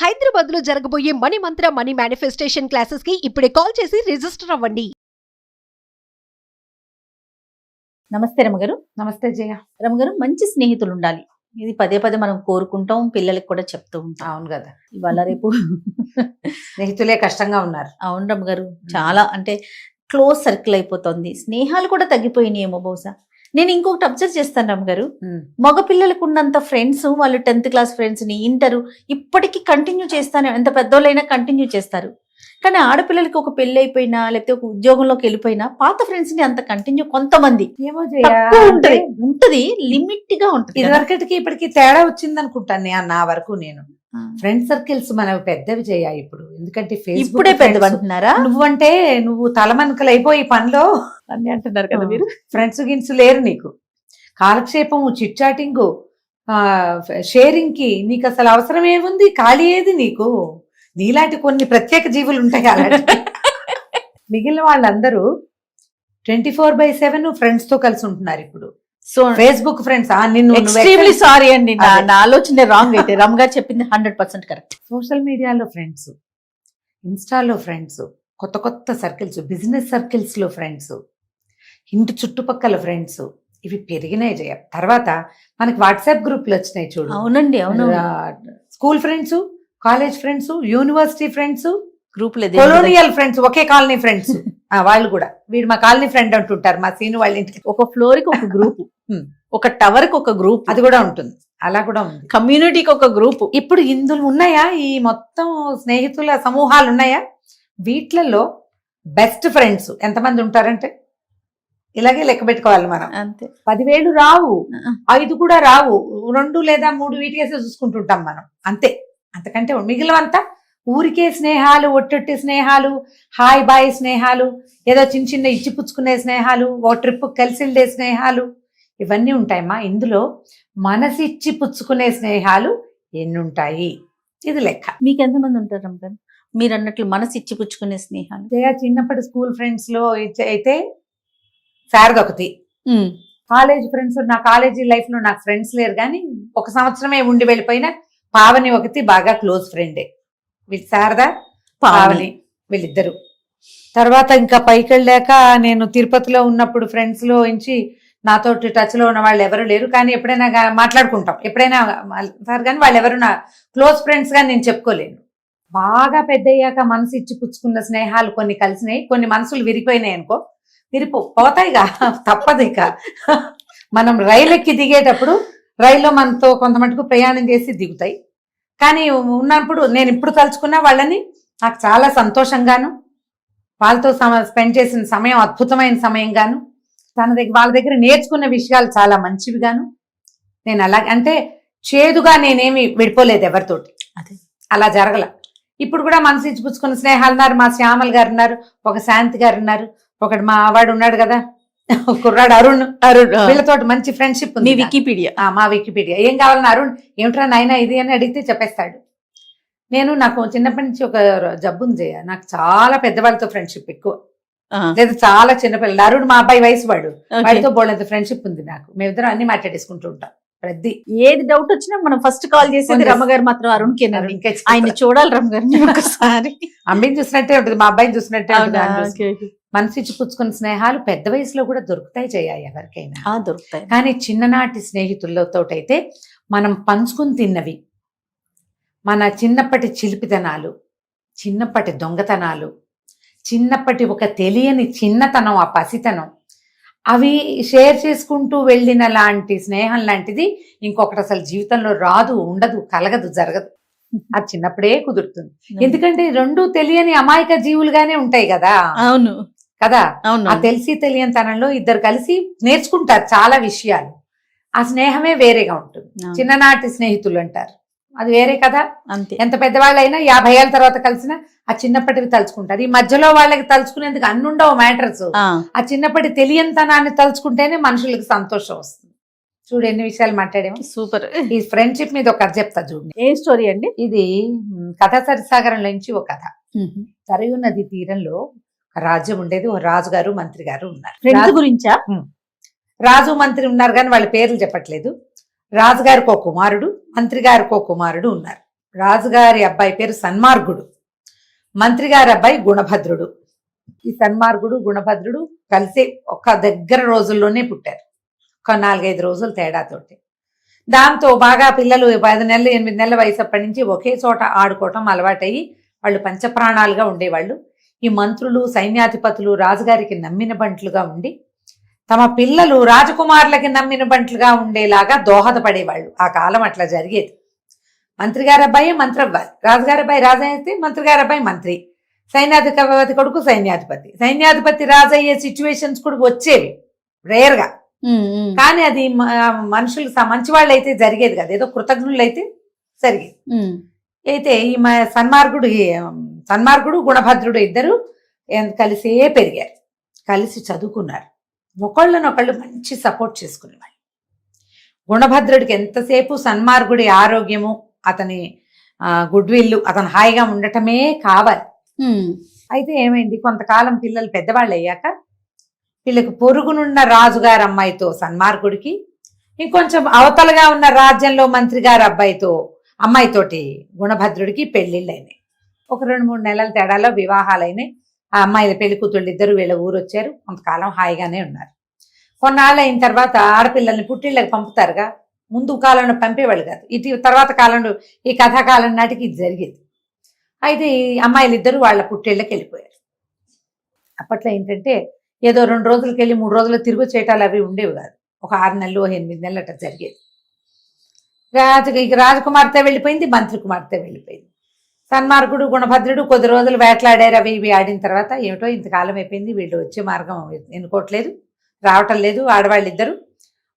హైదరాబాద్ లో జరగబోయే మనీ మంత్ర money manifestation classes కి ఇప్పుడే కాల్ చేసి రిజిస్టర్ అవ్వండి. నమస్తే రమగారు. నమస్తే జయ. రమగారు, మంచి స్నేహితులు ఉండాలి. ఇది పదే పదే మనం కోరుకుంటాం, పిల్లలకి కూడా చెప్తూ ఉంటాం. అవును కదా, ఇవాళ రేపు స్నేహితులే కష్టంగా ఉన్నారు. అవును రమగారు, చాలా అంటే క్లోజ్ సర్కిల్ అయిపోతుంది. స్నేహాలు కూడా తగ్గిపోయినాయేమో బహుశా. నేను ఇంకొకటి అబ్జర్వ్ చేస్తాను రమగారు, మగ పిల్లలకు ఉన్నంత ఫ్రెండ్స్ వాళ్ళు 10th క్లాస్ ఫ్రెండ్స్ ని ఇంటర్ ఇప్పటికీ కంటిన్యూ చేస్తానే, ఎంత పెద్దోళ్ళైనా కంటిన్యూ చేస్తారు. కానీ ఆడపిల్లలకి ఒక పెళ్లి అయిపోయినా లేకపోతే ఒక ఉద్యోగంలోకి వెళ్ళిపోయినా పాత ఫ్రెండ్స్ ని అంత కంటిన్యూ కొంతమంది ఏమో ఉంటది, లిమిట్ గా ఉంటది. ఇదివరకటికి ఇప్పటికి తేడా వచ్చింది అనుకుంటాను నా వరకు. నేను ఫ్రెండ్ సర్కిల్స్ మనవి పెద్దవి చేయ ఇప్పుడు, ఎందుకంటే ఇప్పుడే పెద్దవి అంటున్నారా? నువ్వు తలమనకలు అయిపోయి పనిలో అన్ని అంటున్నారు కదా మీరు. ఫ్రెండ్స్ గిన్స్ లేరు నీకు. కాలక్షేపము, చిట్ చాటింగ్, షేరింగ్ కి నీకు అసలు అవసరం ఏముంది? ఖాళీ ఏది నీకు? నీలాంటి కొన్ని ప్రత్యేక జీవులు ఉంటాయి అలాంటి. మిగిలిన వాళ్ళందరూ 24/7 ఫ్రెండ్స్ తో కలిసి ఉంటున్నారు ఇప్పుడు. So Facebook friends extremely sorry అండి, నా ఆలోచన రాంగ్ అయితే. రమ్ గారు చెప్పింది 100% కరెక్ట్. సోషల్ మీడియాలో ఫ్రెండ్స్, ఇన్స్టాలో ఫ్రెండ్స్, కొత్త కొత్త సర్కిల్స్, బిజినెస్ సర్కిల్స్ లో ఫ్రెండ్స్, ఇంటి చుట్టుపక్కల ఫ్రెండ్స్, ఇవి పెరిగినాయి జయ. తర్వాత మనకి వాట్సాప్ గ్రూప్లు వచ్చినాయి చూడు. అవునండి, అవును. School friends, college friends, university friends, group colonial friends, ఒకే కాలనీ ఫ్రెండ్స్. వాళ్ళు కూడా వీడు మా కాలనీ ఫ్రెండ్ అంటుంటారు. మా సీను వాళ్ళ ఇంటికి ఒక ఫ్లోర్ కి ఒక గ్రూప్, ఒక టవర్ కి ఒక గ్రూప్, అది కూడా ఉంటుంది. అలా కూడా ఉంది. కమ్యూనిటీకి ఒక గ్రూప్. ఇప్పుడు ఇందులో ఉన్నాయా ఈ మొత్తం స్నేహితుల సమూహాలు ఉన్నాయా? వీటిలలో బెస్ట్ ఫ్రెండ్స్ ఎంతమంది ఉంటారంటే ఇలాగే లెక్క పెట్టుకోవాలి మనం. అంతే. 10,000 రావు, 5 కూడా రావు, 2 లేదా 3 వీటికేసే చూసుకుంటుంటాం మనం. అంతే. అంతకంటే మిగిలినంతా ఊరికే స్నేహాలు, ఒట్టొట్టి స్నేహాలు, హాయ్ బాయ్ స్నేహాలు, ఏదో చిన్న చిన్న ఇచ్చిపుచ్చుకునే స్నేహాలు, ఓ ట్రిప్ కలిసి వెళ్ళే స్నేహాలు, ఇవన్నీ ఉంటాయమ్మా. ఇందులో మనసిచ్చి పుచ్చుకునే స్నేహాలు ఎన్నుంటాయి? ఇది లెక్క. మీకు ఎంతమంది ఉంటారు రమగారు మీరు అన్నట్లు మనసు ఇచ్చి పుచ్చుకునే స్నేహాలు? చిన్నప్పటి స్కూల్ ఫ్రెండ్స్ లో అయితే శారదొకతి. కాలేజ్ ఫ్రెండ్స్, నా కాలేజీ లైఫ్ లో నాకు ఫ్రెండ్స్ లేరు, కానీ 1 సంవత్సరమే ఉండి వెళ్ళిపోయిన పావని ఒకటి బాగా క్లోజ్ ఫ్రెండే. వీళ్ళు శారద, పావని, వీళ్ళిద్దరు. తర్వాత ఇంకా పైకి వెళ్ళాక నేను తిరుపతిలో ఉన్నప్పుడు ఫ్రెండ్స్ లో నుంచి నాతోటి టచ్ లో ఉన్న వాళ్ళు ఎవరు లేరు, కానీ ఎప్పుడైనా మాట్లాడుకుంటాం, ఎప్పుడైనా సార్, కానీ వాళ్ళు ఎవరు నా క్లోజ్ ఫ్రెండ్స్ గా నేను చెప్పుకోలేను. బాగా పెద్దయ్యాక మనసు ఇచ్చి పుచ్చుకున్న స్నేహాలు కొన్ని కలిసినాయి, కొన్ని మనసులు విరిగిపోయినాయి అనుకో. పోతాయిగా, తప్పదు. ఇక మనం రైలు ఎక్కి దిగేటప్పుడు రైల్లో మనతో కొంత మటుకు ప్రయాణం చేసి దిగుతాయి, కానీ ఉన్నప్పుడు నేను ఇప్పుడు తలుచుకున్నా వాళ్ళని నాకు చాలా సంతోషంగాను, వాళ్ళతో స్పెండ్ చేసిన సమయం అద్భుతమైన సమయంగాను, వాళ్ళ దగ్గర నేర్చుకున్న విషయాలు చాలా మంచివిగాను, నేను అలా అంటే చేదుగా నేనేమి విడిపోలేదు ఎవరితోటి. అదే అలా జరగల. ఇప్పుడు కూడా మనసు ఇచ్చి పుచ్చుకున్న స్నేహాలు ఉన్నారు. మా శ్యామల్ గారు ఉన్నారు, ఒక శాంతి గారు ఉన్నారు, ఒకటి మా వాడు ఉన్నాడు కదా కుర్రాడు అరుణ్. వీళ్ళతోటి మంచి ఫ్రెండ్షిప్ ఉంది. వికీపీడియా, మా వికీపీడియా. ఏం కావాలని అరుణ్ ఏమిట్రా నాయన ఇది అని అడిగితే చెప్పేస్తాడు. నాకు చిన్నప్పటి నుంచి ఒక జబ్బు ఉంది, నాకు చాలా పెద్దవాళ్ళతో ఫ్రెండ్షిప్ ఎక్కువ, లేదా చాలా చిన్నపిల్లలు. అరుణ్ మా అబ్బాయి వయసు వాడితో బోళ్ళంత ఫ్రెండ్షిప్ ఉంది నాకు. మేమిద్దరం అన్ని మాట్లాడేసుకుంటూ ఉంటాం. ప్రతి ఏది డౌట్ వచ్చినా మనం ఫస్ట్ కాల్ చేసేది రమ్మగారు మాత్రం అరుణ్ కి. ఆయన చూడాలి రమ్మగారిని ఒకసారి. అమ్మాయిని చూసినట్టే ఉంటుంది, మా అబ్బాయిని చూసినట్టే ఉంటుంది. మనసు ఇచ్చి పుచ్చుకున్న స్నేహాలు పెద్ద వయసులో కూడా దొరుకుతాయి చేయాలి ఎవరికైనా, దొరుకుతాయి. కానీ చిన్ననాటి స్నేహితులతోటైతే మనం పంచుకుని తిన్నవి, మన చిన్నప్పటి చిలిపితనాలు, చిన్నప్పటి దొంగతనాలు, చిన్నప్పటి ఒక తెలియని చిన్నతనం, ఆ పసితనం, అవి షేర్ చేసుకుంటూ వెళ్ళిన లాంటి స్నేహం లాంటిది ఇంకొకటి అసలు జీవితంలో రాదు, ఉండదు, కలగదు, జరగదు. అది చిన్నప్పుడే కుదురుతుంది. ఎందుకంటే 2 తెలియని అమాయక జీవులుగానే ఉంటాయి కదా. అవును కదా. అవును. ఆ తెలిసి తెలియని తనంలో ఇద్దరు కలిసి నేర్చుకుంటారు చాలా విషయాలు. ఆ స్నేహమే వేరేగా ఉంటుంది. చిన్ననాటి స్నేహితులు అంటారు, అది వేరే కదా. అంతే. ఎంత పెద్దవాళ్ళైనా 50 ఏళ్ళ తర్వాత కలిసినా ఆ చిన్నప్పటివి తలుచుకుంటారు. ఈ మధ్యలో వాళ్ళకి తలుచుకునేందుకు అన్నుండవు మ్యాటర్స్. ఆ చిన్నప్పటి తెలియనితనాన్ని తలుచుకుంటేనే మనుషులకు సంతోషం వస్తుంది. చూడు ఎన్ని విషయాలు మాట్లాడేమో. సూపర్. ఈ ఫ్రెండ్షిప్ మీద ఒక కథ చెప్తా చూడండి. ఏ స్టోరీ అండి ఇది? కథ సరిసాగరం నుంచి ఒక కథ. సరయూ నది తీరంలో ఒక రాజ్యం ఉండేది. ఒక రాజుగారు, మంత్రి గారు ఉన్నారు. ఫ్రెండ్స్ గురించా? రాజు మంత్రి ఉన్నారు కానీ వాళ్ళ పేర్లు చెప్పట్లేదు. రాజుగారికి ఒక కుమారుడు, మంత్రి గారికి ఒక కుమారుడు ఉన్నారు. రాజుగారి అబ్బాయి పేరు సన్మార్గుడు, మంత్రి గారి అబ్బాయి గుణభద్రుడు. ఈ సన్మార్గుడు గుణభద్రుడు కలిసి ఒక దగ్గర రోజుల్లోనే పుట్టారు, ఒక 4-5 రోజుల తేడాతోటి. దాంతో బాగా పిల్లలు 10 నెలలు 8 నెలల వయసు అప్పటి నుంచి ఒకే చోట ఆడుకోవటం అలవాటయ్యి వాళ్ళు పంచప్రాణాలుగా ఉండేవాళ్ళు. ఈ మంత్రులు సైన్యాధిపతులు రాజుగారికి నమ్మిన బంట్లుగా ఉండి తమ పిల్లలు రాజకుమారులకి నమ్మిన బంట్లుగా ఉండేలాగా దోహదపడేవాళ్ళు. ఆ కాలం అట్లా జరిగేది. మంత్రి గారి అబ్బాయి మంత్రి అవ్వాలి, రాజుగారి అబ్బాయి రాజు అయితే మంత్రి గారి అబ్బాయి మంత్రి, సైన్యాధిపతి కొడుకు సైన్యాధిపతి, సైన్యాధిపతి రాజు అయ్యే సిచ్యువేషన్స్ కూడా వచ్చేవి రేర్గా. కానీ అది మనుషులు మంచి వాళ్ళు అయితే జరిగేది కదా, ఏదో కృతజ్ఞులు అయితే జరిగేది. అయితే ఈ సన్మార్గుడు గుణభద్రుడు ఇద్దరు కలిసే పెరిగారు, కలిసి చదువుకున్నారు, ఒకళ్ళనొకళ్ళు మంచి సపోర్ట్ చేసుకునేవాళ్ళు. గుణభద్రుడికి ఎంతసేపు సన్మార్గుడి ఆరోగ్యము, అతని గుడ్ విల్, అతను హాయిగా ఉండటమే కావాలి. అయితే ఏమైంది, కొంతకాలం పిల్లలు పెద్దవాళ్ళు అయ్యాక వీళ్ళకి పొరుగునున్న రాజుగారి అమ్మాయితో సన్మార్గుడికి, ఇంకొంచెం అవతలగా ఉన్న రాజ్యంలో మంత్రి గారి అమ్మాయితోటి గుణభద్రుడికి పెళ్లిళ్ళు అయినాయి. ఒక 2-3 నెలల తేడాలో వివాహాలైనాయి. ఆ అమ్మాయిల పెళ్లి కూతుళ్ళు ఇద్దరు వీళ్ళ ఊరు వచ్చారు, కొంతకాలం హాయిగానే ఉన్నారు. కొన్నాళ్ళు అయిన తర్వాత ఆడపిల్లల్ని పుట్టిళ్ళకి పంపుతారుగా, ముందు కాలంలో పంపేవాళ్ళు కాదు, ఇటు తర్వాత కాలంలో ఈ కథాకాలం నాటికి ఇది జరిగేది. అయితే ఈ అమ్మాయిలు ఇద్దరు వాళ్ళ పుట్టిళ్ళకి వెళ్ళిపోయారు. అప్పట్లో ఏంటంటే ఏదో 2 రోజులకి వెళ్ళి 3 రోజులు తిరుగు చేయటాలు అవి ఉండేవి కాదు, ఒక 6 నెలలు 8 నెలలు అట్లా జరిగేది. రాజకుమార్తె వెళ్ళిపోయింది, మంత్రి కుమార్తె వెళ్ళిపోయింది. సన్మార్గుడు గుణభద్రుడు కొద్ది రోజులు వేటలాడారు, అవి ఇవి ఆడిన తర్వాత ఏమిటో ఇంతకాలం అయిపోయింది, వీళ్ళు వచ్చే మార్గం ఎన్నుకోవట్లేదు, రావటం లేదు, ఆడవాళ్ళిద్దరూ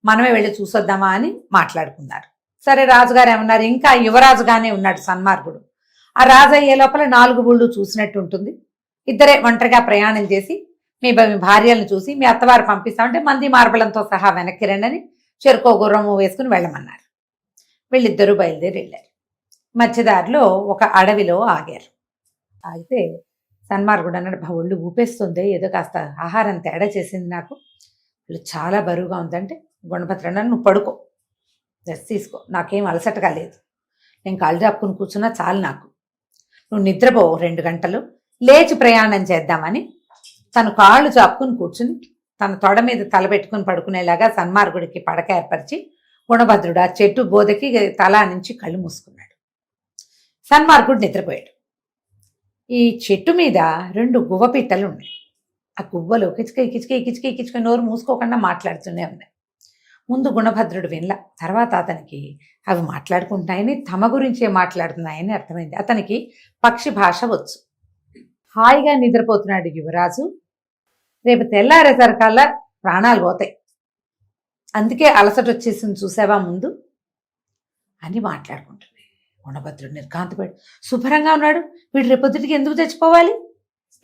మనమే వెళ్ళి చూసొద్దామా అని మాట్లాడుకున్నారు. సరే, రాజుగారు ఏమన్నారు, ఇంకా యువరాజుగానే ఉన్నాడు సన్మార్గుడు, ఆ రాజు అయ్యే లోపల 4 ఊళ్ళు చూసినట్టు ఉంటుంది, ఇద్దరే ఒంటరిగా ప్రయాణం చేసి మీ భార్యలను చూసి మీ అత్తవారు పంపిస్తామంటే మంది మార్బలంతో సహా వెనక్కి రండి చెరుకో గుర్రము వేసుకుని వెళ్ళమన్నారు. వీళ్ళిద్దరూ బయలుదేరి వెళ్ళారు. మధ్యదారిలో ఒక అడవిలో ఆగారు. ఆగితే సన్మార్గుడు అన్నాడు, ఒళ్ళు ఊపేస్తుంది, ఏదో కాస్త ఆహారం తేడా చేసింది నాకు, వాళ్ళు చాలా బరువుగా ఉందంటే గుణభద్ర అన్నాడు, నువ్వు పడుకో, రెస్ట్ తీసుకో, నాకేం అలసటగా లేదు, నేను కాళ్ళు చాపుకుని కూర్చున్నా చాలు నాకు, నువ్వు నిద్రపో 2 గంటలు, లేచి ప్రయాణం చేద్దామని తను కాళ్ళు చాపుకుని కూర్చుని తన తొడ మీద తలబెట్టుకుని పడుకునేలాగా సన్మార్గుడికి పడక ఏర్పరిచి గుణభద్రుడు ఆ చెట్టు బోధకి తల నుంచి కళ్ళు మూసుకున్నాడు. సన్మార్గుడు నిద్రపోయాడు. ఈ చెట్టు మీద 2 గువ్వ పిట్టలు ఉన్నాయి. ఆ గువ్వలు కిచక నోరు మూసుకోకుండా మాట్లాడుతూనే ఉన్నాయి. ముందు గుణభద్రుడు వినలా, తర్వాత అతనికి అవి మాట్లాడుకుంటున్నాయని, తమ గురించే మాట్లాడుతున్నాయని అర్థమైంది. అతనికి పక్షి భాష వచ్చు. హాయిగా నిద్రపోతున్నాడు యువరాజు. రేపు తెల్లారేసరికల్లా ప్రాణాలు పోతాయి, అందుకే అలసట వచ్చేసింది చూసావా ముందు అని మాట్లాడుకుంటుంది. గుణభద్రుడు నిర్కాంతపడి, శుభ్రంగా ఉన్నాడు, వీడు రేపొద్దుటికి ఎందుకు తెచ్చిపోవాలి,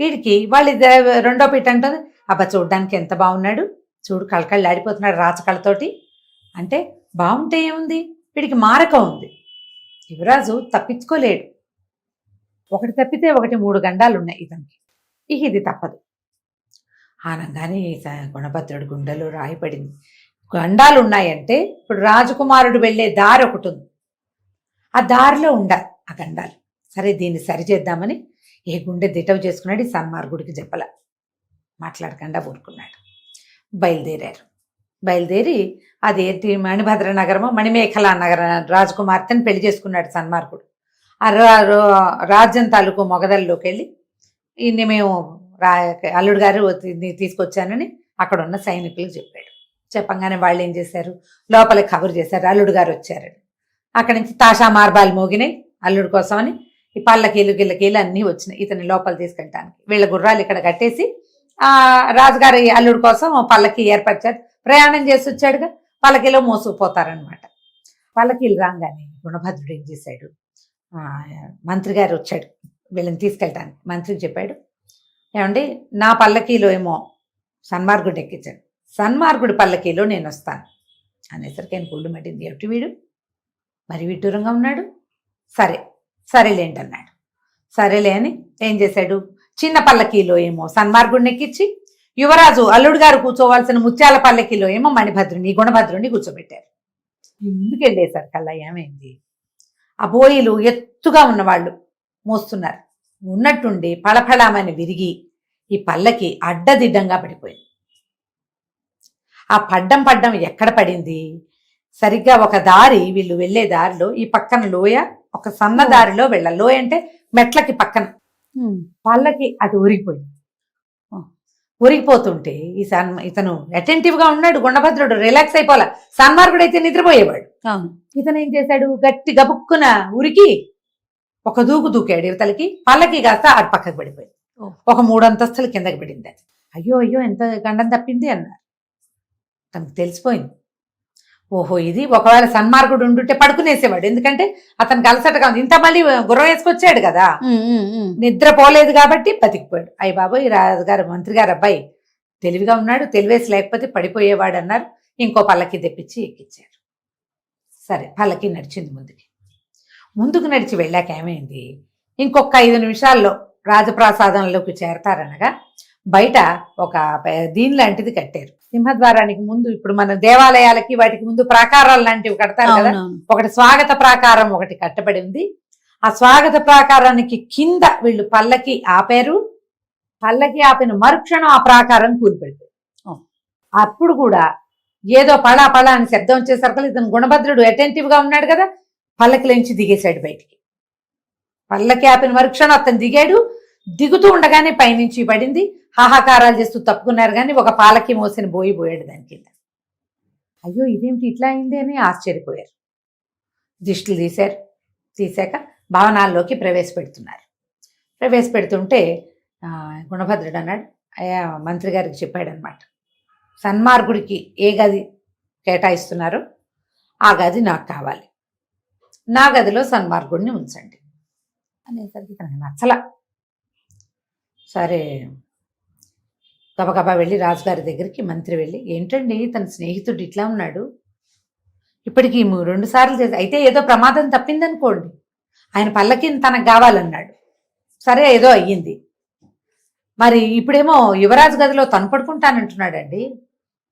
వీడికి వాళ్ళు 2వ పిట్ట అంటుంది, అబ్బా చూడ్డానికి ఎంత బాగున్నాడు, చూడు కళకళ్ళాడిపోతున్నాడు రాచకళతోటి అంటే, బాగుంటే ఏముంది, వీడికి మారకం ఉంది, యువరాజు తప్పించుకోలేడు, ఒకటి తప్పితే ఒకటి 3 గండాలు ఉన్నాయి ఇతనికి, ఇది తప్పదు ఆనంగానే గుణభద్రుడు గుండెలో రాయిపడింది. గండాలు ఉన్నాయంటే ఇప్పుడు రాజకుమారుడు వెళ్ళే దారి ఒకటి ఉంది, ఆ దారిలో ఉండాలి ఆ గండాలు. సరే, దీన్ని సరిచేద్దామని ఏ గుండె దిటవు చేసుకున్నాడు. ఈ సన్మార్గుడికి చెప్పల, మాట్లాడకుండా ఊరుకున్నాడు. బయలుదేరి అదేంటి మణిభద్ర నగరమో మణిమేఖలా నగర రాజకుమార్తెని పెళ్లి చేసుకున్నాడు సన్మార్గుడు. ఆ రాజ్యం తాలూకు మొగదల్లోకి వెళ్ళి, ఇన్ని మేము అల్లుడు గారు తీసుకొచ్చానని అక్కడ ఉన్న సైనికులకు చెప్పాడు. చెప్పంగానే వాళ్ళు ఏం చేశారు, లోపలికి కబురు చేశారు, అల్లుడు గారు వచ్చారని. అక్కడి నుంచి తాషా మార్బాలు మోగినాయి అల్లుడు కోసమని. ఈ పళ్ళకీలు గిళ్ళకీలు అన్నీ వచ్చినాయి ఇతని లోపల తీసుకెళ్ళటానికి. వీళ్ళ గుర్రాలు ఇక్కడ కట్టేసి ఆ రాజుగారి అల్లుడు కోసం పల్లకి ఏర్పరిచారు. ప్రయాణం చేసి వచ్చాడుగా, పల్లకీలో మోసుకుపోతారనమాట. పల్లకీలు రాగానే గుణభద్రుడు ఏం చేశాడు, మంత్రి గారు వచ్చాడు వీళ్ళని తీసుకెళ్ళటానికి. మంత్రికి చెప్పాడు, ఏమండి నా పల్లకీలో ఏమో సన్మార్గుడిని ఎక్కించాడు, సన్మార్గుడి పల్లకీలో నేను వస్తాను అనేసరికి ఆయన గుళ్ళు మట్టింది. ఏమిటి వీడు మరి విడ్డూరంగా ఉన్నాడు, సరేలేండి అన్నాడు. సరేలే అని ఏం చేశాడు, చిన్న పల్లకీలో ఏమో సన్మార్గుడిని ఎక్కించి యువరాజు అల్లుడు గారు కూర్చోవలసిన ముత్యాల పల్లకీలో ఏమో గుణభద్రుని కూర్చోబెట్టారు. ముందుకు వెళ్ళేసరికల్లా ఏమైంది, ఆ బోయిలు ఎత్తుగా ఉన్నవాళ్ళు మోస్తున్నారు. ఉన్నట్టుండి పళఫళామని విరిగి ఈ పల్లకి అడ్డదిడ్డంగా పడిపోయింది. ఆ పడ్డం ఎక్కడ పడింది? సరిగ్గా ఒక దారి, వీళ్ళు వెళ్ళే దారిలో ఈ పక్కన లోయ, ఒక సన్న దారిలో వెళ్ళాలి. లోయ అంటే మెట్లకి పక్కన పల్లకి అటు ఊరిగిపోయింది. ఊరిగిపోతుంటే ఇతను అటెంటివ్ గా ఉన్నాడు. గుణభద్రుడు రిలాక్స్ అయిపోలా. సన్మార్గుడు అయితే నిద్రపోయేవాడు. ఇతను ఏం చేశాడు? గట్టి గబుక్కున ఉరికి ఒక దూకాడు ఇవతలకి. పల్లకి కాస్త అటు పక్కకు పడిపోయింది. ఒక 3 అంతస్తులు కిందకి పడింది. అయ్యో అయ్యో ఎంత గండం తప్పింది అన్నారు. తనకు తెలిసిపోయింది. ఓహో, ఇది ఒకవేళ సన్మార్గుడు ఉండుంటే పడుకునేసేవాడు. ఎందుకంటే అతనికి అలసటగా ఉంది. ఇంత మళ్ళీ గుర్రం వేసుకొచ్చాడు కదా, నిద్రపోలేదు కాబట్టి బతికిపోయాడు. అయ్య బాబోయ్, రాజుగారు మంత్రి గారు అబ్బాయి తెలివిగా ఉన్నాడు, తెలివేసి లేకపోతే పడిపోయేవాడు అన్నారు. ఇంకో పల్లకి తెప్పించి ఎక్కించారు. సరే, పల్లకి నడిచింది ముందుకు నడిచి వెళ్ళాక ఏమైంది? ఇంకొక 5 నిమిషాల్లో రాజప్రాసాదంలోకి చేరతారనగా బయట ఒక దీని లాంటిది కట్టారు. సింహద్వారానికి ముందు, ఇప్పుడు మన దేవాలయాలకి వాటికి ముందు ప్రాకారాలు లాంటివి కడతారు కదా, ఒకటి స్వాగత ప్రాకారం ఒకటి కట్టబడి ఉంది. ఆ స్వాగత ప్రాకారానికి కింద వీళ్ళు పల్లకి ఆపారు. పల్లకి ఆపిన మరుక్షణం ఆ ప్రాకారం కూలిపడిపోయింది. అప్పుడు కూడా ఏదో పళా అని శబ్దం వచ్చేసరికి ఇతను గుణభద్రుడు అటెంటివ్ గా ఉన్నాడు కదా, పల్లకిలోంచి దిగేశాడు బయటికి. పల్లకి ఆపిన మరుక్షణం అతను దిగాడు. దిగుతూ ఉండగానే పైనుంచి పడింది. హాహాకారాలు చేస్తూ తప్పుకున్నారు, కానీ ఒక పాలకి మోసిన పోయాడు దాని కింద. అయ్యో, ఇదేమిటి ఇట్లా అయింది అని ఆశ్చర్యపోయారు. దిష్టిలు తీశాక భవనాల్లోకి ప్రవేశపెడుతుంటే గుణభద్రుడు అన్నాడు, అయ్యా మంత్రి గారికి చెప్పాడనమాట, సన్మార్గుడికి ఏ గది కేటాయిస్తున్నారో ఆ గది నాకు కావాలి, నా గదిలో సన్మార్గుడిని ఉంచండి అనేసరికి తనకు నచ్చల. సరే, గబగబా వెళ్ళి రాజుగారి దగ్గరికి మంత్రి వెళ్ళి, ఏంటండి తన స్నేహితుడు ఇట్లా ఉన్నాడు, ఇప్పటికీ 2 సార్లు చేసి, అయితే ఏదో ప్రమాదం తప్పిందనుకోండి, ఆయన పల్లకిని తనకు కావాలన్నాడు, సరే ఏదో అయ్యింది, మరి ఇప్పుడేమో యువరాజు గదిలో తను పడుకుంటానంటున్నాడండి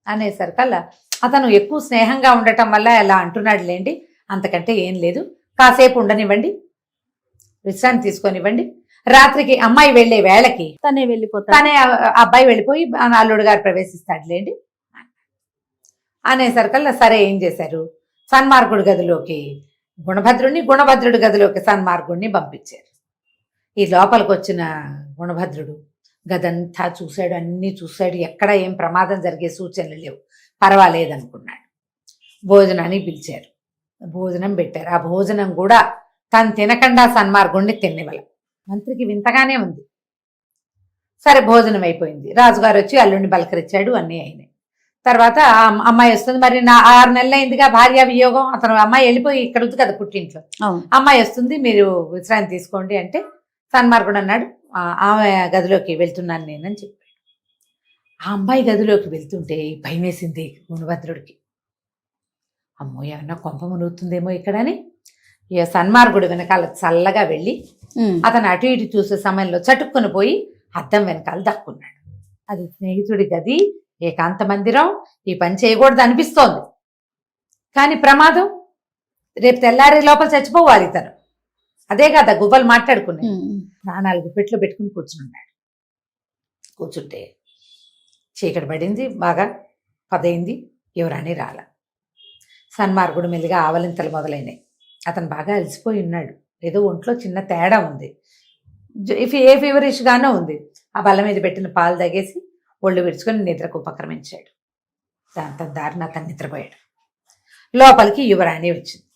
అనేసరికల్లా, అతను ఎక్కువ స్నేహంగా ఉండటం వల్ల అలా అంటున్నాడు లేండి, అంతకంటే ఏం లేదు, కాసేపు ఉండనివ్వండి, విశ్రాంతి తీసుకొనివ్వండి, రాత్రికి అమ్మాయి వెళ్లే వేళకి తనే వెళ్ళిపోతాడు, తనే అబ్బాయి వెళ్ళిపోయి అల్లుడు గారు ప్రవేశిస్తాడులేండి అనేసరికల్లా సరే ఏం చేశారు, సన్మార్గుడి గదిలోకి గుణభద్రుడి గదిలోకి సన్మార్గుడిని పంపించారు. ఈ లోపలికి వచ్చిన గుణభద్రుడు గదంతా చూశాడు, అన్నీ చూశాడు, ఎక్కడ ఏం ప్రమాదం జరిగే సూచనలు లేవు, పర్వాలేదనుకున్నాడు. భోజనాన్ని పిలిచారు, భోజనం పెట్టారు. ఆ భోజనం కూడా తను తినకుండా సన్మార్గుడిని తిన్నివ్వల. మంత్రికి వింతగానే ఉంది. సరే, భోజనం అయిపోయింది. రాజుగారు వచ్చి అల్లుడిని బలకరించాడు, అన్నీ అయినాయి. తర్వాత అమ్మాయి వస్తుంది. మరి 6 నెలలు అయిందిగా భార్య వియోగం, అతను అమ్మాయి వెళ్ళిపోయి ఇక్కడ ఉంది కదా పుట్టింట్లో, అమ్మాయి వస్తుంది, మీరు విశ్రాంతి తీసుకోండి అంటే సన్మార్గుడు అన్నాడు, ఆమె గదిలోకి వెళ్తున్నాను నేనని చెప్పాడు. ఆ అమ్మాయి గదిలోకి వెళ్తుంటే భయం వేసింది గుణభద్రుడికి. అమ్మో, ఏమన్నా కొంప మునుగుతుందేమో ఇక్కడని ఇక సన్మార్గుడు వెనకాల చల్లగా వెళ్ళి అతను అటు ఇటు చూసే సమయంలో చటుక్కుని పోయి అద్దం వెనకాల దక్కున్నాడు. అది స్నేహితుడి గది, ఏకాంత మందిరం, ఈ పని చేయకూడదు అనిపిస్తోంది, కానీ ప్రమాదం, రేపు తెల్లారి లోపల చచ్చిపోవాలి ఇతను. అదే కదా గువ్వలు మాట్లాడుకున్నాయి. ప్రాణాలు గుప్పెట్లో పెట్టుకుని కూర్చుంటే చీకటి పడింది, బాగా 10 అయింది, ఎవరని రాల. సన్మార్గుడు మెల్లిగా ఆవలింతలు మొదలైనాయి. అతను బాగా అలసిపోయి ఉన్నాడు, ఏదో ఒంట్లో చిన్న తేడా ఉంది, ఏ ఫీవరిష్గానో ఉంది. ఆ బల్ల మీద పెట్టిన పాలు తాగేసి ఒళ్ళు విడుచుకొని నిద్రకు ఉపక్రమించాడు. దాంతో దారిన అతను నిద్రపోయాడు. లోపలికి యువరాణి వచ్చింది.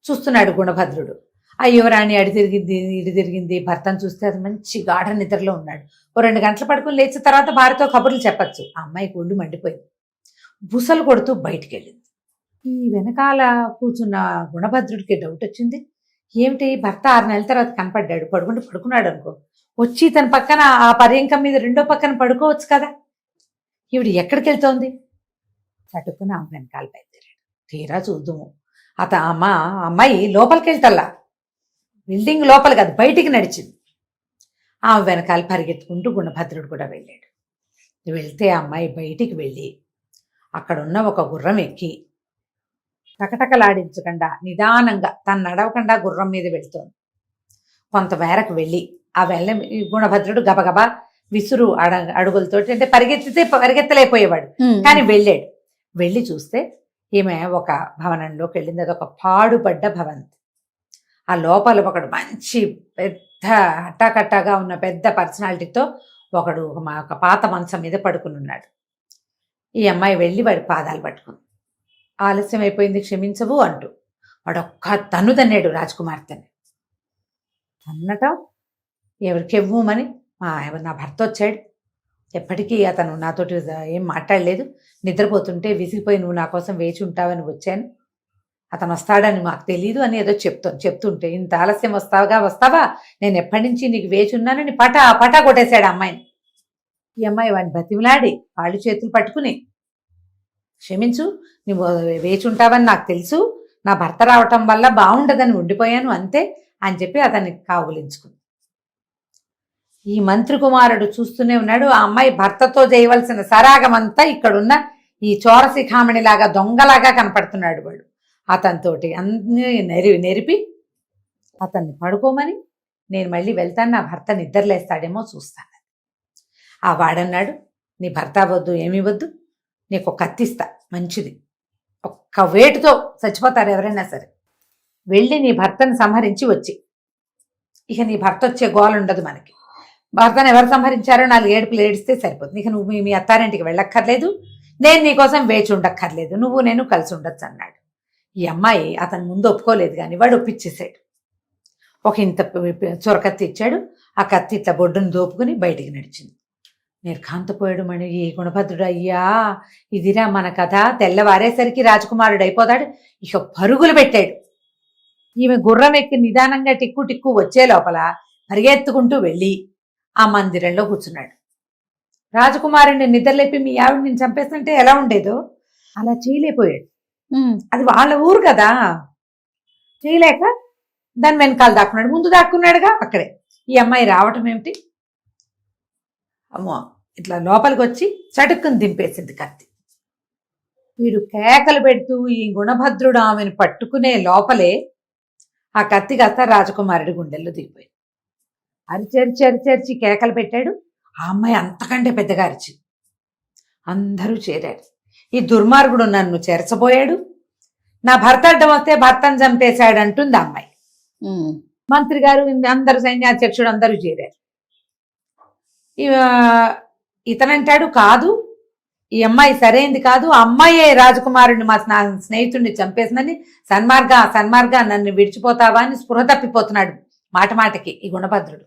చూస్తున్నాడు గుణభద్రుడు. ఆ యువరాణి ఇడి తిరిగింది. భర్తను చూస్తే అది మంచి గాఢ నిద్రలో ఉన్నాడు. ఓ 2 గంటలు పడుకుని లేచిన తర్వాత భార్యతో కబుర్లు చెప్పచ్చు. ఆ అమ్మాయికి ఒళ్ళు మండిపోయింది, బుసలు కొడుతూ బయటికి వెళ్ళింది. ఈ వెనకాల కూర్చున్న గుణభద్రుడికి డౌట్ వచ్చింది, ఏమిటి భర్త 6 నెలల తర్వాత కనపడ్డాడు, పడుకున్నాడు అనుకో, వచ్చి తన పక్కన ఆ పర్యంకం మీద రెండో పక్కన పడుకోవచ్చు కదా, ఈవిడ ఎక్కడికి వెళ్తోంది? చటుక్కున ఆమె వెనకాల బయలుదేరాడు. తీరా చూద్దాము, అమ్మాయి లోపలికి వెళ్తల్లా, బిల్డింగ్ లోపల కాదు బయటికి నడిచింది. ఆమె వెనకాల పరిగెత్తుకుంటూ గుణభద్రుడు కూడా వెళ్ళాడు. వెళ్తే ఆ అమ్మాయి బయటికి వెళ్ళి అక్కడున్న ఒక గుర్రం ఎక్కి టకటకలాడించకుండా నిదానంగా తను నడవకుండా గుర్రం మీద వెళ్తోంది. కొంతమేరకు వెళ్ళి ఆ గుణభద్రుడు గబగబా విసురు అడుగులతోటి, అంటే పరిగెత్తలేకపోయేవాడు, కానీ వెళ్ళాడు. వెళ్ళి చూస్తే ఈమె ఒక భవనంలోకి వెళ్ళింది. అది ఒక పాడుపడ్డ భవంతి. ఆ లోపల ఒకడు మంచి పెద్ద అట్టాకట్టాగా ఉన్న పెద్ద పర్సనాలిటీతో ఒకడు ఒక పాత మంచం మీద పడుకుని ఉన్నాడు. ఈ అమ్మాయి వెళ్ళి వాడి పాదాలు పట్టుకుంది. ఆలస్యం అయిపోయింది, క్షమించవు అంటూ. వాడు ఒక్క తన్ను తన్నాడు రాజకుమార్తెని. తన్నటం ఎవరికెవ్వమని నా భర్త వచ్చాడు. ఎప్పటికీ అతను నాతోటి ఏం మాట్లాడలేదు. నిద్రపోతుంటే విసిగిపోయి నువ్వు నా కోసం వేచి ఉంటావని వచ్చాను. అతను వస్తాడని మాకు తెలీదు అని ఏదో చెప్తుంటే, ఇంత ఆలస్యం వస్తావా, నేను ఎప్పటి నుంచి నీకు వేచి ఉన్నానని పటా కొట్టేశాడు అమ్మాయిని. ఈ అమ్మాయి వాడిని బతిమిలాడి కాళ్ళు చేతులు పట్టుకుని, క్షమించు, నువ్వు వేచి ఉంటావని నాకు తెలుసు, నా భర్త రావటం వల్ల బాగుండదని ఉండిపోయాను అంతే అని చెప్పి అతన్ని కావులించుకుంది. ఈ మంత్రి కుమారుడు చూస్తూనే ఉన్నాడు. ఆ అమ్మాయి భర్తతో చేయవలసిన సరాగమంతా ఇక్కడున్న ఈ చోరశిఖామణిలాగా దొంగలాగా కనపడుతున్నాడు వాడు. అతనితోటి అన్ని నెరిపి అతన్ని పడుకోమని, నేను మళ్ళీ వెళ్తాను, నా భర్త నిద్రలేస్తాడేమో చూస్తాను. ఆ వాడన్నాడు, నీ భర్త వద్దు, ఏమీ వద్దు, నీకు ఒక కత్తిస్తా, మంచిది, ఒక్క వేటుతో చచ్చిపోతారు ఎవరైనా సరే, వెళ్ళి నీ భర్తను సంహరించి వచ్చి, ఇక నీ భర్త వచ్చే గోల ఉండదు మనకి. భర్తను ఎవరు సంహరించారో 4 ఏడుపులు ఏడిస్తే సరిపోతుంది. ఇక నువ్వు మీ అత్తారింటికి వెళ్ళక్కర్లేదు, నేను నీకోసం వేచి ఉండక్కర్లేదు, నువ్వు నేను కలిసి ఉండొచ్చు అన్నాడు. ఈ అమ్మాయి అతను ముందు ఒప్పుకోలేదు, కానీ వాడు ఒప్పించేశాడు. ఒక ఇంత చొరకత్తి ఇచ్చాడు. ఆ కత్తి ఇట్లా బొడ్డును దోపుకుని బయటికి నడిచింది. నిర్ఘాంతపోయాడు మణి. ఈ గుణభద్రుడు, అయ్యా ఇదిరా మన కథ, తెల్లవారేసరికి రాజకుమారుడు అయిపోతాడు. ఇక పరుగులు పెట్టాడు. ఈమె గుర్రం ఎక్కి నిదానంగా టిక్కు వచ్చే లోపల పరిగెత్తుకుంటూ వెళ్ళి ఆ మందిరంలో కూర్చున్నాడు. రాజకుమారుడిని నిద్రలేపి మీ ఆవిడ నేను చంపేస్తుంటే ఎలా ఉండేదో అలా చేయలేకపోయాడు. అది వాళ్ళ ఊరు కదా, చేయలేక దాని వెనకాల దాక్కున్నాడు. ముందు దాక్కున్నాడుగా అక్కడే. ఈ అమ్మాయి రావటం ఏమిటి, అమ్మో ఇట్లా లోపలికి వచ్చి చటుక్కుని దింపేసింది కత్తి. వీడు కేకలు పెడుతూ ఈ గుణభద్రుడు ఆమెను పట్టుకునే లోపలే ఆ కత్తి కాస్త రాజకుమారుడి గుండెల్లో దిగిపోయింది. అరిచి కేకలు పెట్టాడు. ఆ అమ్మాయి అంతకంటే పెద్దగా అరిచి అందరూ చేరారు. ఈ దుర్మార్గుడు నన్ను చెరచబోయాడు, నా భర్త అడ్డం వస్తే భర్తను చంపేశాడు అంటుంది ఆ అమ్మాయి. మంత్రి గారు, అందరూ, సైన్యాధ్యక్షుడు అందరూ చేరారు. ఇతనంటాడు, కాదు ఈ అమ్మాయి సరైంది కాదు, ఆ అమ్మాయే రాజకుమారుడిని మా స్నేహితుడిని చంపేసిందని, సన్మార్గ నన్ను విడిచిపోతావా అని స్పృహ తప్పిపోతున్నాడు మాటకి ఈ గుణభద్రుడు.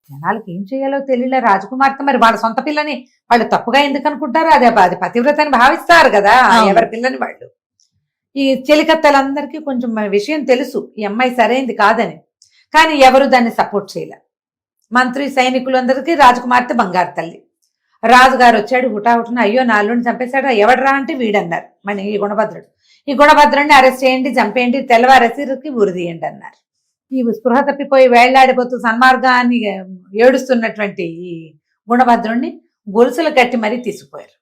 జనాలకు ఏం చేయాలో తెలియలే. రాజకుమార్తె మరి వాళ్ళ సొంత పిల్లని వాళ్ళు తప్పుగా ఎందుకు అనుకుంటారు, అది పతివ్రతని భావిస్తారు కదా ఎవరి పిల్లని వాళ్ళు. ఈ చెలికత్తెలందరికీ కొంచెం విషయం తెలుసు ఈ అమ్మాయి సరైంది కాదని, కానీ ఎవరు దాన్ని సపోర్ట్ చేయలే. మంత్రి సైనికులందరికీ రాజకుమార్తె బంగారు తల్లి. రాజుగారు వచ్చాడు హుటాహుటిన, అయ్యో నా అల్లుడిని చంపేశాడు, ఎవడరా అంటే వీడన్నారు మన ఈ గుణభద్రుడు. ఈ గుణభద్రుడిని అరెస్ట్ చేయండి, చంపేయండి, తెల్లవారేసరికి ఉరిదీయండి అన్నారు. ఈ స్పృహ తప్పిపోయి వేళ్లాడిపోతూ సన్మార్గాన్ని ఏడుస్తున్నటువంటి ఈ గుణభద్రుడిని గొలుసులు కట్టి మరీ తీసుకుపోయారు.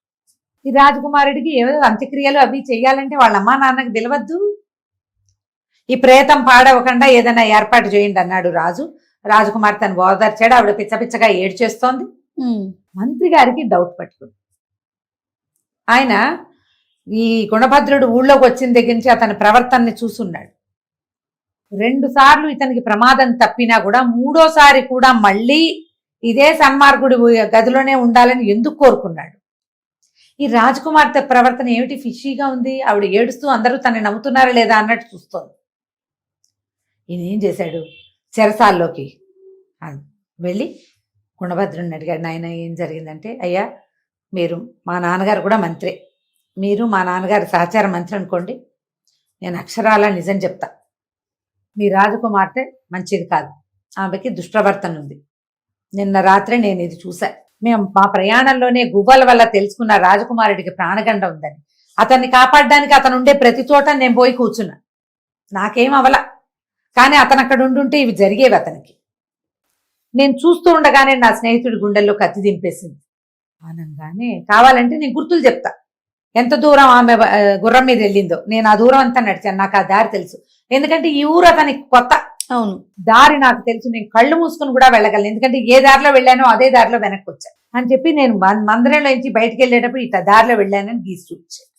ఈ రాజకుమారుడికి ఏదో అంత్యక్రియలు అవి చెయ్యాలంటే వాళ్ళ అమ్మా నాన్నకి తెలియవద్దు. ఈ ప్రేతం పాడవకుండా ఏదైనా ఏర్పాటు చేయండి అన్నాడు రాజు. రాజకుమార్తెను ఓదార్చాడు. ఆవిడ పిచ్చపిచ్చగా ఏడ్చేస్తోంది. మంత్రి గారికి డౌట్ పట్టుకుంది. ఆయన ఈ గుణభద్రుడు ఊళ్ళోకి వచ్చిన దగ్గర నుంచి అతని ప్రవర్తనని చూసున్నాడు. 2 సార్లు ఇతనికి ప్రమాదం తప్పినా కూడా 3వసారి కూడా మళ్ళీ ఇదే సన్మార్గుడి గదిలోనే ఉండాలని ఎందుకు కోరుకున్నాడు? ఈ రాజకుమార్తె ప్రవర్తన ఏమిటి ఫిషీగా ఉంది. ఆవిడ ఏడుస్తూ అందరూ తనని నమ్ముతున్నారా లేదా అన్నట్టు చూస్తోంది. ఈయన ఏం చేశాడు, చెరసాల్లోకి వెళ్ళి గుణభద్రుడిని అడిగాడు, నాయన ఏం జరిగిందంటే, అయ్యా మీరు మా నాన్నగారు కూడా మంత్రే, మీరు మా నాన్నగారి సహచార మంత్రి అనుకోండి, నేను అక్షరాల నిజం చెప్తా, మీ రాజకుమార్తె మంచిది కాదు, ఆమెకి దుష్ప్రవర్తన ఉంది. నిన్న రాత్రే నేను ఇది చూసా. మేము మా ప్రయాణంలోనే గువ్వల వల్ల తెలుసుకున్న రాజకుమారుడికి ప్రాణగండ ఉందని. అతన్ని కాపాడడానికి అతను ఉండే ప్రతి చోట నేను పోయి కూర్చున్నా. నాకేం అవల, కానీ అతను అక్కడ ఉండుంటే ఇవి జరిగేవి అతనికి. నేను చూస్తూ ఉండగానే నా స్నేహితుడి గుండెల్లో కత్తి దింపేసింది. అనగానే కావాలంటే నేను గుర్తులు చెప్తా, ఎంత దూరం ఆమె గుర్రం మీద వెళ్ళిందో, నేను ఆ దూరం అంతా నడిచాను, నాకు ఆ దారి తెలుసు. ఎందుకంటే ఈ ఊరు అతనికి కొత్త, అవును. దారి నాకు తెలుసు, నేను కళ్ళు మూసుకుని కూడా వెళ్ళగలను, ఎందుకంటే ఏ దారిలో వెళ్ళానో అదే దారిలో వెనక్కి వచ్చాను అని చెప్పి నేను మందిరంలో నుంచి బయటికి వెళ్ళేటప్పుడు ఇట్లా దారిలో వెళ్ళానని గీసి చూపించాను.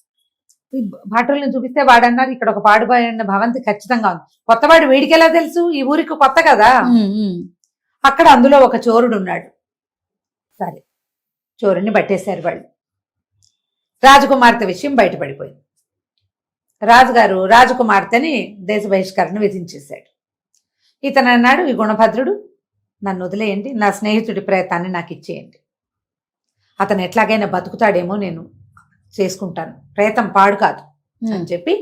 ఈ భటుల్ని చూపిస్తే వాడన్నారు ఇక్కడ ఒక పాడుబడిన భవంతి ఖచ్చితంగా ఉంది. కొత్తవాడు వీడికెలా తెలుసు, ఈ ఊరికి కొత్త కదా. అక్కడ అందులో ఒక చోరుడు ఉన్నాడు. సరే, చోరుని పట్టేశారు వాళ్ళు. రాజకుమార్తె విషయం బయటపడిపోయింది. రాజుగారు రాజకుమార్తెని దేశ బహిష్కరణ విధించేశాడు. ఇతను అన్నాడు, ఈ గుణభద్రుడు నన్ను వదిలేయండి, నా స్నేహితుడి ప్రేతాన్ని నాకు ఇచ్చేయండి, అతను ఎట్లాగైనా బతుకుతాడేమో, నేను చేసుకుంటాను, ప్రేతం పాడు కాదు అని చెప్పి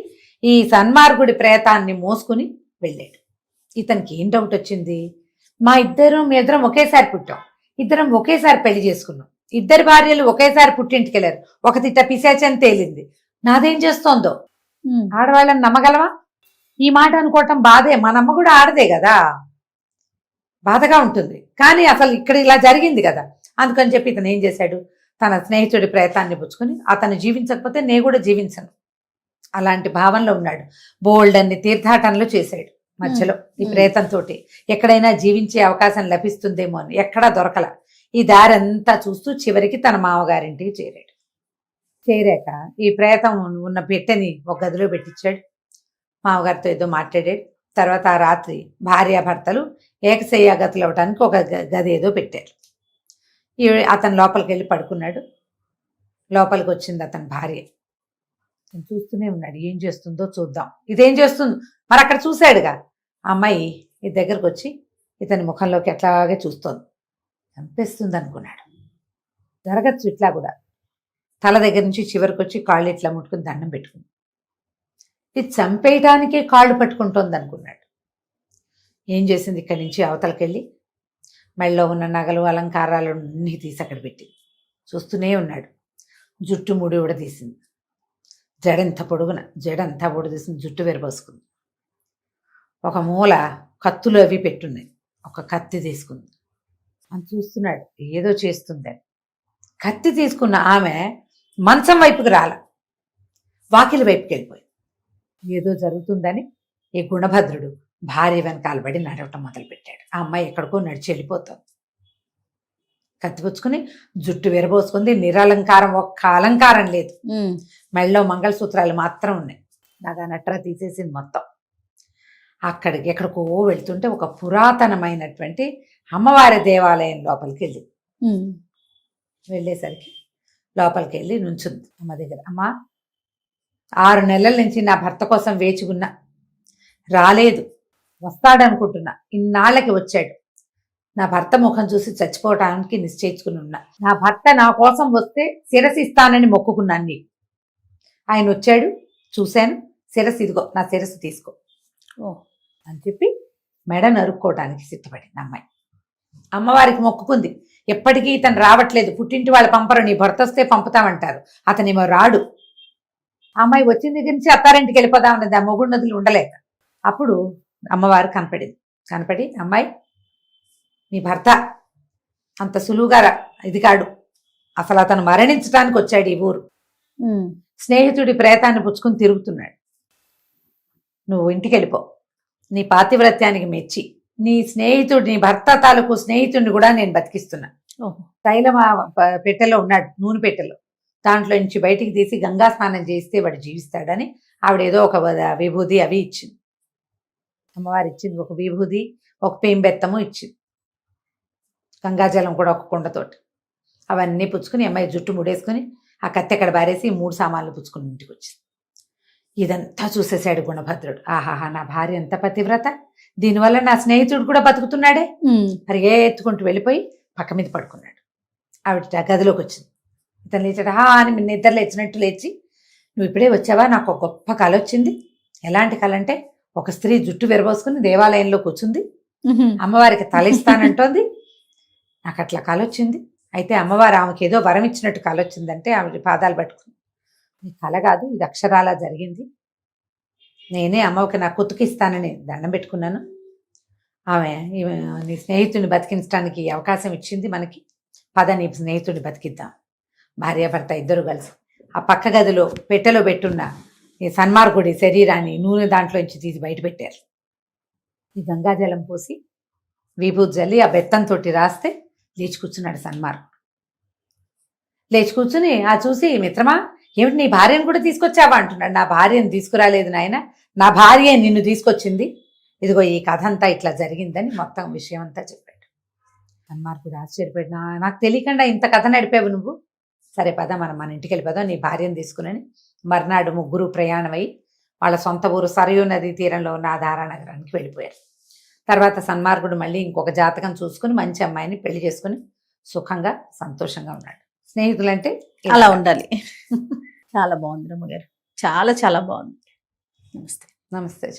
ఈ సన్మార్గుడి ప్రేతాన్ని మోసుకుని వెళ్ళాడు. ఇతనికి ఏం డౌట్ వచ్చింది, మీ ఇద్దరం ఒకేసారి పుట్టాం, ఇద్దరం ఒకేసారి పెళ్లి చేసుకున్నాం, ఇద్దరు భార్యలు ఒకేసారి పుట్టింటికి వెళ్ళారు, ఒకటి పిశాచని తేలింది, నాదేం చేస్తోందో. ఆడవాళ్ళని నమ్మగలవా? ఈ మాట అనుకోవటం బాధే, మనమ్మ కూడా ఆడదే కదా, బాధగా ఉంటుంది. కానీ అసలు ఇక్కడ ఇలా జరిగింది కదా, అందుకని చెప్పి ఇతను ఏం చేశాడు, తన స్నేహితుడి ప్రేతాన్ని పుచ్చుకొని అతను జీవించకపోతే నేను కూడా జీవించను అలాంటి భావనలో ఉన్నాడు. బోల్డ్ అన్ని తీర్థాటనలు చేశాడు మధ్యలో ఈ ప్రేతంతో, ఎక్కడైనా జీవించే అవకాశం లభిస్తుందేమో అని. ఎక్కడా దొరకల. ఈ దారి అంతా చూస్తూ చివరికి తన మామగారింటికి చేరాడు. చేరాక ఈ ప్రేతం ఉన్న పెట్టెని ఒక గదిలో పెట్టించాడు. మామగారితో ఏదో మాట్లాడాడు. తర్వాత ఆ రాత్రి భార్యాభర్తలు ఏకశయ్య గతులు అవడానికి ఒక గది ఏదో పెట్టారు. అతను లోపలికి వెళ్ళి పడుకున్నాడు. లోపలికి వచ్చింది అతని భార్య. చూస్తూనే ఉన్నాడు, ఏం చేస్తుందో చూద్దాం, ఇదేం చేస్తుందో. మరి అక్కడ చూశాడుగా, ఆ అమ్మాయి ఈ దగ్గరకు వచ్చి ఇతని ముఖంలోకి ఎట్లాగే చూస్తోంది. చంపేస్తుంది అనుకున్నాడు. జరగచ్చు ఇట్లా కూడా. తల దగ్గర నుంచి చివరికి వచ్చి కాళ్ళు ఇట్లా ముట్టుకుని దండం పెట్టుకుంది. ఇది చంపేయటానికే కాళ్ళు పట్టుకుంటోంది అనుకున్నాడు. ఏం చేసింది, ఇక్కడి నుంచి అవతలకి వెళ్ళి మెళ్ళలో ఉన్న నగలు అలంకారాలు అన్నీ తీసి అక్కడ పెట్టి చూస్తూనే ఉన్నాడు. జుట్టు ముడి కూడా తీసింది, జడంతా పొడుగు తీసింది, జుట్టు విరబోసుకుంది. ఒక మూల కత్తులు అవి పెట్టున్నాయి, ఒక కత్తి తీసుకుంది. అని చూస్తున్నాడు, ఏదో చేస్తుందని. కత్తి తీసుకున్న ఆమె మంచం వైపుకి రాల, వాకిలి వైపుకి వెళ్ళిపోయింది. ఏదో జరుగుతుందని ఈ గుణభద్రుడు భార్య వెనకాల పడి నడవటం మొదలుపెట్టాడు. ఆ అమ్మాయి ఎక్కడికో నడిచి వెళ్ళిపోతుంది. కత్తిపుచ్చుకుని జుట్టు విరబోసుకుంది, నిరలంకారం, ఒక్క అలంకారం లేదు, మెళ్ళలో మంగళసూత్రాలు మాత్రం ఉన్నాయి, నాగా నట్రా తీసేసింది మొత్తం. అక్కడికి ఎక్కడికో వెళ్తుంటే ఒక పురాతనమైనటువంటి అమ్మవారి దేవాలయం లోపలికి వెళ్ళి వెళ్ళేసరికి లోపలికి వెళ్ళి నుంచుంది అమ్మ దగ్గర. అమ్మా, 6 నెలల నుంచి నా భర్త కోసం వేచి ఉన్నా, రాలేదు, వస్తాడనుకుంటున్నా, ఇన్నాళ్ళకి వచ్చాడు. నా భర్త ముఖం చూసి చచ్చిపోవటానికి నిశ్చయించుకుని ఉన్నా. నా భర్త నా కోసం వస్తే శిరస్సు ఇస్తానని మొక్కుకున్నాను నీకు. ఆయన వచ్చాడు, చూశాను, శిరస్సు ఇదిగో, నా శిరస్సు తీసుకో అని చెప్పి మెడ నరుక్కోవటానికి సిద్ధపడింది అమ్మాయి. అమ్మవారికి మొక్కుకుంది, ఎప్పటికీ ఇతను రావట్లేదు, పుట్టింటి వాళ్ళు పంపరు, నీ భర్త వస్తే పంపుతామంటారు, అతనేమో రాడు. అమ్మాయి వచ్చిన దగ్గర నుంచి అత్తారింటికి వెళ్ళిపోదామన్నది, ఆ మొగుడు నదులు ఉండలేక. అప్పుడు అమ్మవారు కనపడి, అమ్మాయి, నీ భర్త అంత సులువుగా ఇది కాడు, అసలు అతను మరణించడానికి వచ్చాడు ఈ ఊరు, స్నేహితుడి ప్రేతాన్ని పుచ్చుకుని తిరుగుతున్నాడు. నువ్వు ఇంటికి వెళ్ళిపో, నీ పాతివ్రత్యానికి మెచ్చి నీ భర్త తాలూకు స్నేహితుడిని కూడా నేను బతికిస్తున్నా. తైలం పెట్టెలో ఉన్నాడు, నూనె పెట్టెలో, దాంట్లో నుంచి బయటికి తీసి గంగా స్నానం చేస్తే వాడు జీవిస్తాడని ఆవిడేదో ఒక విభూది అవి ఇచ్చింది. అమ్మవారు ఇచ్చింది ఒక విభూది, ఒక పేంబెత్తము ఇచ్చింది, గంగాజలం కూడా ఒక కుండతోటి. అవన్నీ పుచ్చుకుని అమ్మాయి జుట్టు ముడేసుకుని ఆ కత్తి అక్కడ బారేసి 3 సామాన్లు పుచ్చుకుని ఇంటికి వచ్చింది. ఇదంతా చూసేశాడు గుణభద్రుడు. ఆహాహా, నా భార్య ఎంత పతివ్రత, దీనివల్ల నా స్నేహితుడు కూడా బతుకుతున్నాడే. పరిగెత్తుకుంటూ వెళ్ళిపోయి పక్క మీద పడుకున్నాడు. ఆవిడ గదిలోకి వచ్చింది. ఇతను లేచాడు, అని నిద్ర లేచినట్టు లేచి, నువ్వు ఇప్పుడే వచ్చావా, నాకు ఒక గొప్ప కళ వచ్చింది. ఎలాంటి కళ అంటే, ఒక స్త్రీ జుట్టు విరబోసుకుని దేవాలయంలో కూర్చుంది, అమ్మవారికి తల ఇస్తానంటోంది, నాకు అట్లా కళ వచ్చింది. అయితే అమ్మవారు ఆమెకి ఏదో వరం ఇచ్చినట్టు కళ వచ్చిందంటే ఆవిడ పాదాలు పట్టుకుంది. ఈ కళ కాదు, ఇది అక్షరాలా జరిగింది. నేనే అమ్మకి నా కుతుకిస్తానని దండం పెట్టుకున్నాను. ఆమె నీ స్నేహితుడిని బతికించడానికి అవకాశం ఇచ్చింది మనకి, పద నీ స్నేహితుడిని బతికిద్దాం. భార్యాభర్త ఇద్దరు కలిసి ఆ పక్క గదిలో పెట్టెలో పెట్టున్న ఈ సన్మార్గుడి శరీరాన్ని నూనె దాంట్లోంచి తీసి బయట పెట్టారు. ఈ గంగాజలం పోసి విభూతి జల్లి ఆ బెత్తంతో రాస్తే లేచి కూర్చున్నాడు సన్మార్గుడు. లేచి కూర్చుని ఆ చూసి, మిత్రమా ఏమిటి నీ భార్యను కూడా తీసుకొచ్చావా అంటున్నాడు. నా భార్యను తీసుకురాలేదు నాయన, నా భార్య నిన్ను తీసుకొచ్చింది, ఇదిగో ఈ కథ అంతా ఇట్లా జరిగిందని మొత్తం విషయం అంతా చెప్పాడు. సన్మార్గుడు ఆశ్చర్యపడి, నాకు తెలియకుండా ఇంత కథ నడిపావు నువ్వు, సరే పద మనం మన ఇంటికి వెళ్ళిపోదాం నీ భార్యను తీసుకుని. మర్నాడు ముగ్గురు ప్రయాణమై వాళ్ళ సొంత ఊరు సరయూ నదీ తీరంలో ఉన్న ఆధారా నగరానికి వెళ్ళిపోయారు. తర్వాత సన్మార్గుడు మళ్ళీ ఇంకొక జాతకం చూసుకుని మంచి అమ్మాయిని పెళ్లి చేసుకుని సుఖంగా సంతోషంగా ఉన్నాడు. స్నేహితులంటే అలా ఉండాలి. చాలా బాగుంది రమ్మగారు, చాలా చాలా బాగుంది. నమస్తే. నమస్తే.